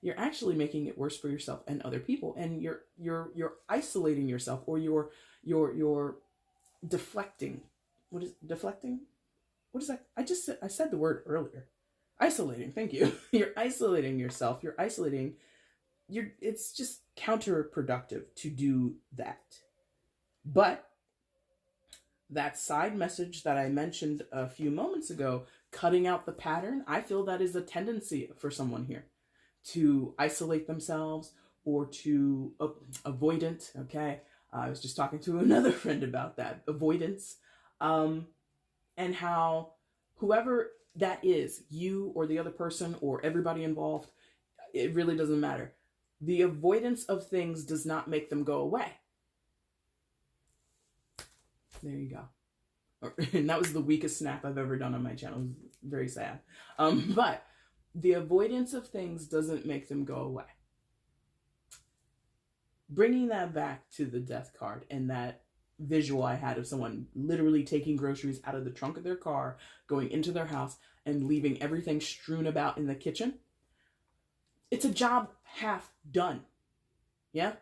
You're actually making it worse for yourself and other people, and you're isolating yourself, or you're deflecting. What is deflecting? What is that? I said the word earlier. Isolating. Thank you. You're isolating yourself. It's just counterproductive to do that. But that side message that I mentioned a few moments ago, cutting out the pattern, I feel that is a tendency for someone here to isolate themselves, or to avoidant. Okay. I was just talking to another friend about that, avoidance, and how whoever that is, you or the other person or everybody involved, it really doesn't matter. The avoidance of things does not make them go away. There you go. And that was the weakest snap I've ever done on my channel. It was very sad. But the avoidance of things doesn't make them go away. Bringing that back to the death card and that visual I had of someone literally taking groceries out of the trunk of their car, going into their house, and leaving everything strewn about in the kitchen. It's a job half done. Yeah?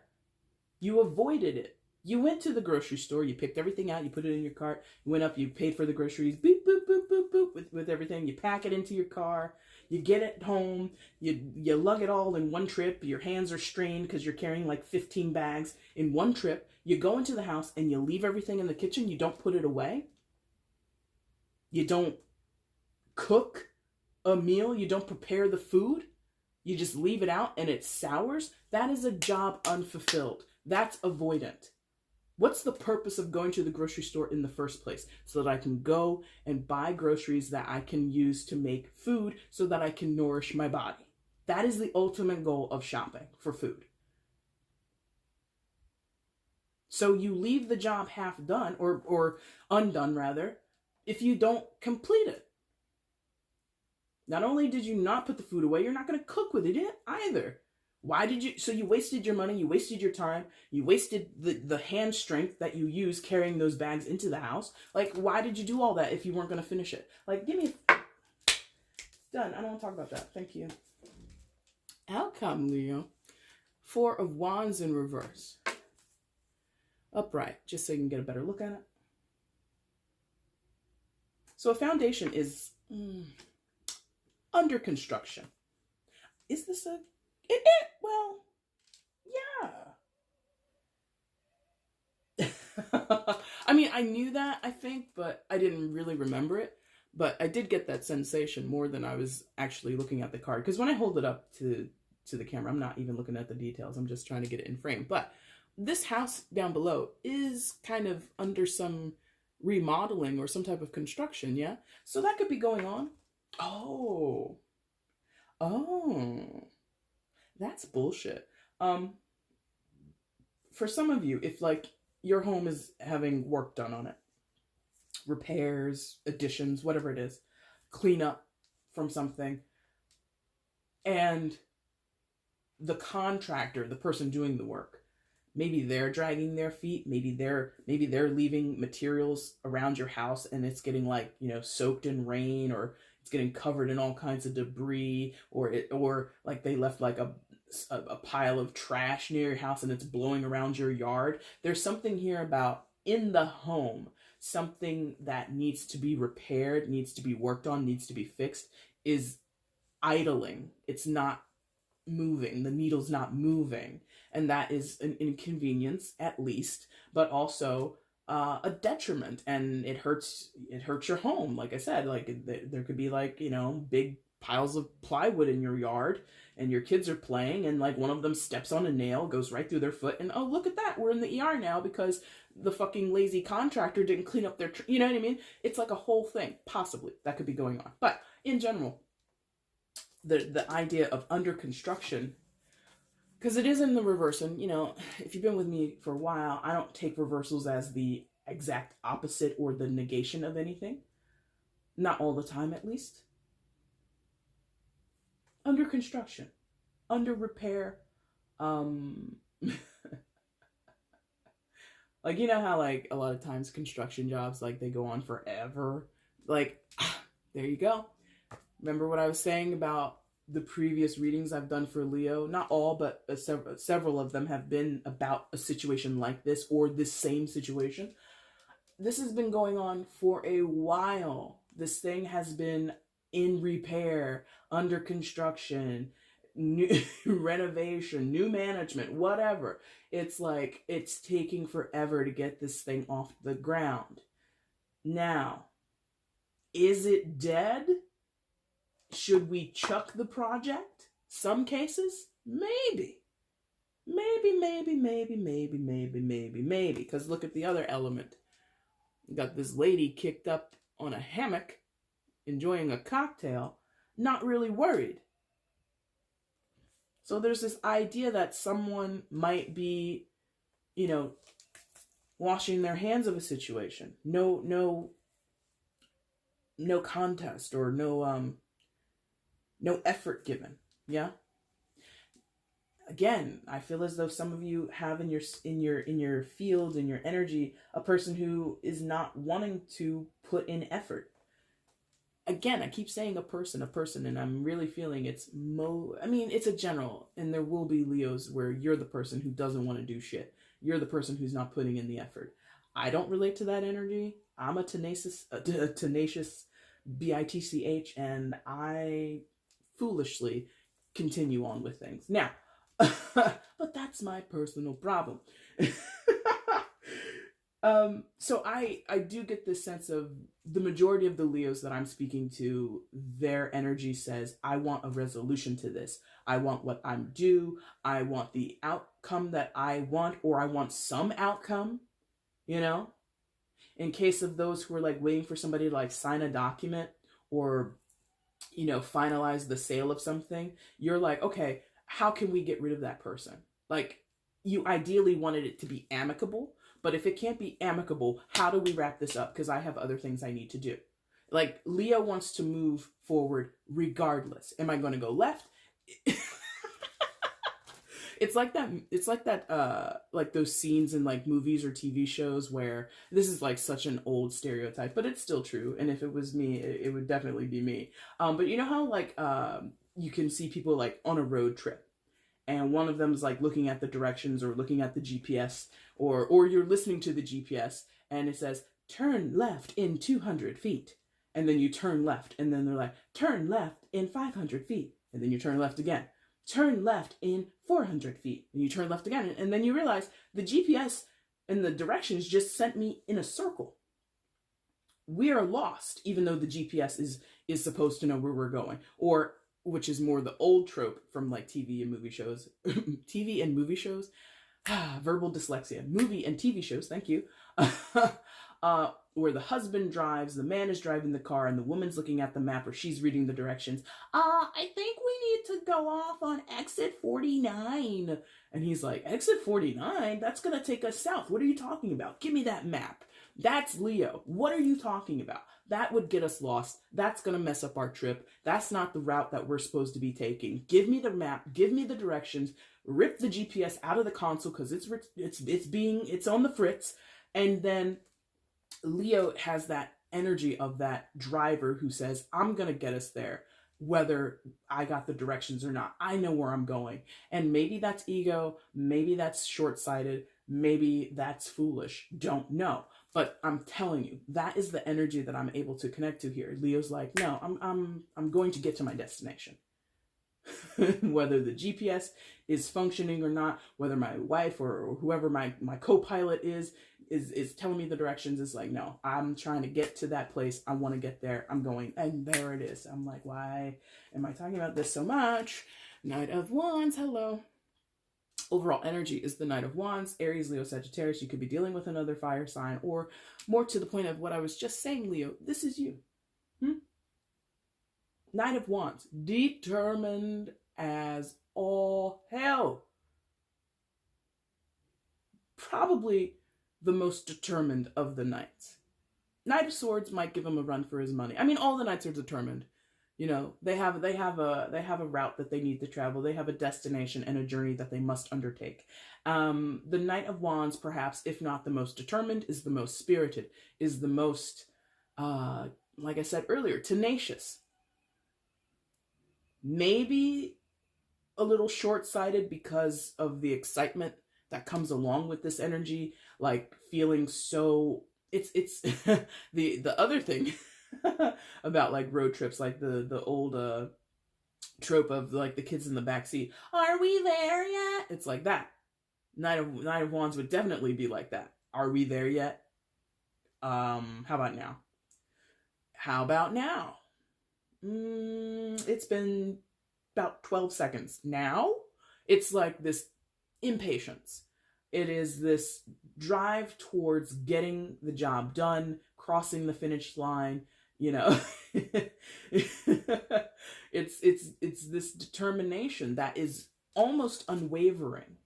You avoided it. You went to the grocery store, you picked everything out, you put it in your cart, you went up, you paid for the groceries, boop, boop, boop, boop, boop, with everything. You pack it into your car, you get it home, you lug it all in one trip. Your hands are strained because you're carrying like 15 bags in one trip. You go into the house and you leave everything in the kitchen. You don't put it away. You don't cook a meal. You don't prepare the food. You just leave it out and it sours. That is a job unfulfilled. That's avoidant. What's the purpose of going to the grocery store in the first place? So that I can go and buy groceries that I can use to make food so that I can nourish my body. That is the ultimate goal of shopping for food. So you leave the job half done, or undone rather, if you don't complete it. Not only did you not put the food away, you're not going to cook with it either. Why did you? So you wasted your money, you wasted your time, you wasted the hand strength that you use carrying those bags into the house. Like, why did you do all that if you weren't going to finish it? Like, give me done. I don't want to talk about that. Thank you. Outcome, Leo. 4 of Wands in reverse. Upright, just so you can get a better look at it. So a foundation is under construction. Is this a... Well, yeah. I mean, I knew that, I think, but I didn't really remember it. But I did get that sensation more than I was actually looking at the card. Because when I hold it up to the camera, I'm not even looking at the details. I'm just trying to get it in frame. But this house down below is kind of under some remodeling or some type of construction, yeah? So that could be going on. Oh. That's bullshit. For some of you, if like your home is having work done on it, repairs, additions, whatever it is, clean up from something, and the contractor, the person doing the work, maybe they're dragging their feet, maybe they're leaving materials around your house and it's getting like, soaked in rain, or it's getting covered in all kinds of debris, or like they left like a pile of trash near your house and it's blowing around your yard. There's something here about in the home, something that needs to be repaired, needs to be worked on, needs to be fixed, is idling. It's not moving. The needle's not moving. And that is an inconvenience, at least, but also a detriment, and it hurts your home. Like I said, like there could be like, big piles of plywood in your yard and your kids are playing and like one of them steps on a nail, goes right through their foot, and oh, look at that, we're in the ER now because the fucking lazy contractor didn't clean up their, you know what I mean? It's like a whole thing, possibly, that could be going on. But in general, the idea of under construction, because it is in the reverse, and you know, if you've been with me for a while, I don't take reversals as the exact opposite or the negation of anything. Not all the time, at least. Under construction, under repair, like, you know how like a lot of times construction jobs, like they go on forever, like there you go. Remember what I was saying about the previous readings I've done for Leo? Not all, but several of them have been about a situation like this or this same situation. This has been going on for a while. This thing has been in repair, under construction, new renovation, new management, whatever. It's like it's taking forever to get this thing off the ground. Now, is it dead? Should we chuck the project? Some cases, maybe. Maybe. Because look at the other element. You got this lady kicked up on a hammock, enjoying a cocktail, not really worried. So there's this idea that someone might be, you know, washing their hands of a situation. No contest or no effort given. Yeah. Again, I feel as though some of you have in your field, in your energy, a person who is not wanting to put in effort. Again, I keep saying a person, and I'm really feeling it's it's a general, and there will be Leos where you're the person who doesn't want to do shit. You're the person who's not putting in the effort. I don't relate to that energy. I'm a tenacious bitch, and I foolishly continue on with things. Now, but that's my personal problem. So I do get this sense of the majority of the Leos that I'm speaking to, their energy says, I want a resolution to this. I want what I'm due. I want the outcome that I want, or I want some outcome, you know? In case of those who are like waiting for somebody to like sign a document or, you know, finalize the sale of something, you're like, okay, how can we get rid of that person? Like, you ideally wanted it to be amicable, but if it can't be amicable, how do we wrap this up? Because I have other things I need to do. Like, Leo wants to move forward regardless. Am I going to go left? It's like that, like those scenes in like movies or TV shows where this is like such an old stereotype, but it's still true. And if it was me, it would definitely be me. But you know how like, you can see people like on a road trip, and one of them is like looking at the directions or looking at the GPS, or you're listening to the GPS and it says, turn left in 200 feet. And then you turn left, and then they're like, turn left in 500 feet. And then you turn left again. Turn left in 400 feet. And you turn left again. And then you realize the GPS and the directions just sent me in a circle. We are lost, even though the GPS is supposed to know where we're going. Or, which is more the old trope from like TV and movie shows. TV and movie shows. Verbal dyslexia. Movie and TV shows, thank you. Where the husband drives, the man is driving the car, and the woman's looking at the map, or she's reading the directions. I think we need to go off on exit 49. And he's like, exit 49? That's going to take us south. What are you talking about? Give me that map. That's Leo. What are you talking about? That would get us lost. That's going to mess up our trip. That's not the route that we're supposed to be taking. Give me the map. Give me the directions. Rip the GPS out of the console because it's on the fritz. And then Leo has that energy of that driver who says, I'm going to get us there, whether I got the directions or not. I know where I'm going. And maybe that's ego. Maybe that's short-sighted. Maybe that's foolish. Don't know. But I'm telling you, that is the energy that I'm able to connect to here. Leo's like, no, I'm going to get to my destination. Whether the GPS is functioning or not, whether my wife or whoever my co-pilot is telling me the directions, is like, no, I'm trying to get to that place. I want to get there. I'm going, and there it is. I'm like, why am I talking about this so much? Knight of Wands, hello. Overall energy is the Knight of Wands, Aries, Leo, Sagittarius. You could be dealing with another fire sign, or more to the point of what I was just saying, Leo, this is you. Knight of Wands, determined as all hell. Probably the most determined of the knights. Knight of Swords might give him a run for his money. I mean, all the knights are determined. You know, they have a route that they need to travel. They have a destination and a journey that they must undertake. The Knight of Wands, perhaps, if not the most determined, is the most spirited, is the most, like I said earlier, tenacious. Maybe a little short-sighted because of the excitement that comes along with this energy, like feeling so, it's the other thing about like road trips, like the old trope of like the kids in the backseat. Are we there yet? It's like that. Knight of Wands would definitely be like that. Are we there yet? How about now? How about now? It's been about 12 seconds. Now it's like this impatience. It is this drive towards getting the job done, crossing the finish line, you know. it's this determination that is almost unwavering.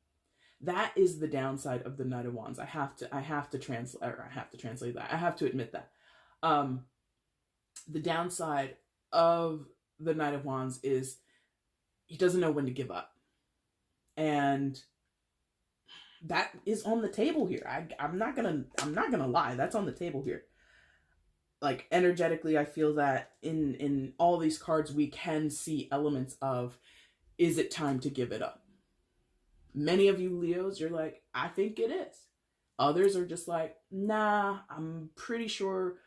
That is the downside of the Knight of Wands. I have to translate that. I have to admit that. The downside of the Knight of Wands is he doesn't know when to give up. And that is on the table here. I'm not gonna lie. That's on the table here. Like energetically, I feel that in all these cards, we can see elements of, is it time to give it up? Many of you Leos, you're like, I think it is. Others are just like, nah, I'm pretty sure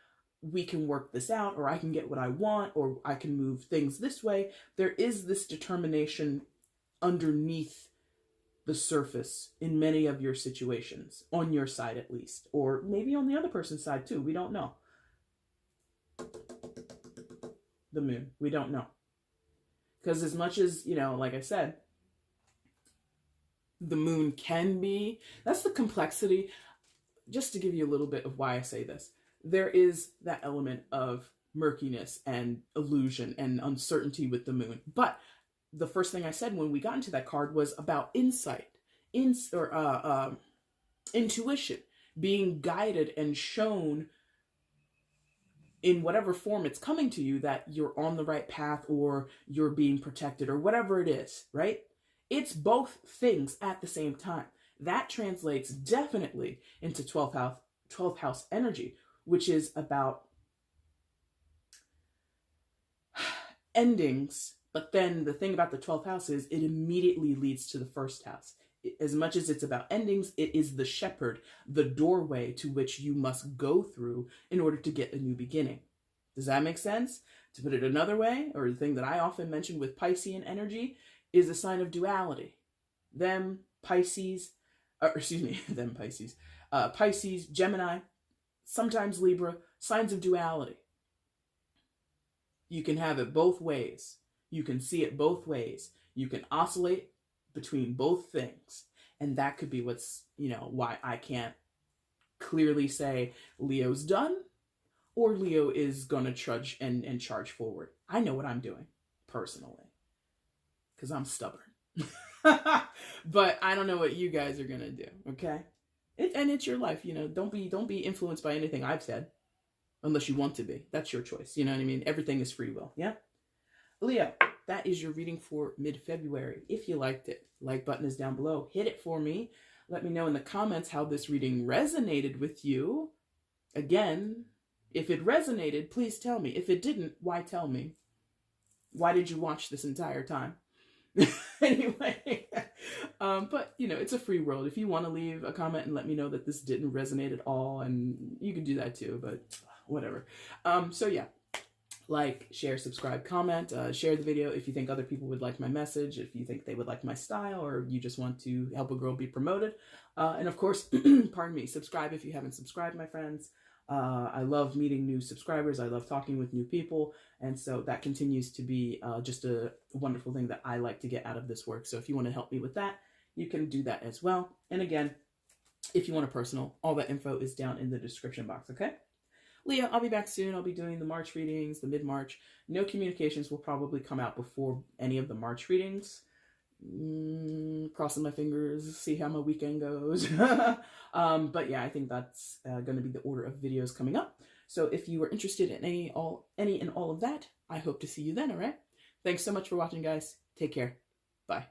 we can work this out, or I can get what I want, or I can move things this way. There is this determination underneath the surface in many of your situations, on your side at least, or maybe on the other person's side too. We don't know. The Moon, we don't know. Because as much as, you know, like I said, the Moon can be, that's the complexity. Just to give you a little bit of why I say this, there is that element of murkiness and illusion and uncertainty with the Moon. But the first thing I said when we got into that card was about insight, intuition, being guided and shown in whatever form it's coming to you that you're on the right path, or you're being protected, or whatever it is, right? It's both things at the same time. That translates definitely into 12th house energy, which is about endings. But then the thing about the 12th house is it immediately leads to the first house. As much as it's about endings, it is the shepherd, the doorway to which you must go through in order to get a new beginning. Does that make sense? To put it another way, or the thing that I often mention with Piscean energy, is a sign of duality. Pisces, Gemini, sometimes Libra, signs of duality. You can have it both ways. You can see it both ways. You can oscillate between both things. And that could be what's, you know, why I can't clearly say Leo's done or Leo is going to trudge and charge forward. I know what I'm doing personally because I'm stubborn. But I don't know what you guys are going to do, okay? And it's your life, you know. Don't be influenced by anything I've said unless you want to be. That's your choice. You know what I mean? Everything is free will, yeah? Leo, that is your reading for mid-February. If you liked it, like button is down below. Hit it for me. Let me know in the comments how this reading resonated with you. Again, if it resonated, please tell me. If it didn't, why tell me? Why did you watch this entire time? Anyway, but you know, it's a free world. If you want to leave a comment and let me know that this didn't resonate at all, and you can do that too, but whatever. So yeah. Like, share, subscribe, comment, share the video if you think other people would like my message, if you think they would like my style, or you just want to help a girl be promoted. And of course, pardon me, subscribe if you haven't subscribed, my friends. I love meeting new subscribers. I love talking with new people. And so that continues to be just a wonderful thing that I like to get out of this work. So if you want to help me with that, you can do that as well. And again, if you want a personal, all that info is down in the description box, okay? Leo, I'll be back soon. I'll be doing the March readings, the mid-March. No communications will probably come out before any of the March readings. Crossing my fingers, see how my weekend goes. But yeah, I think that's going to be the order of videos coming up. So if you are interested in any and all of that, I hope to see you then, all right? Thanks so much for watching, guys. Take care. Bye.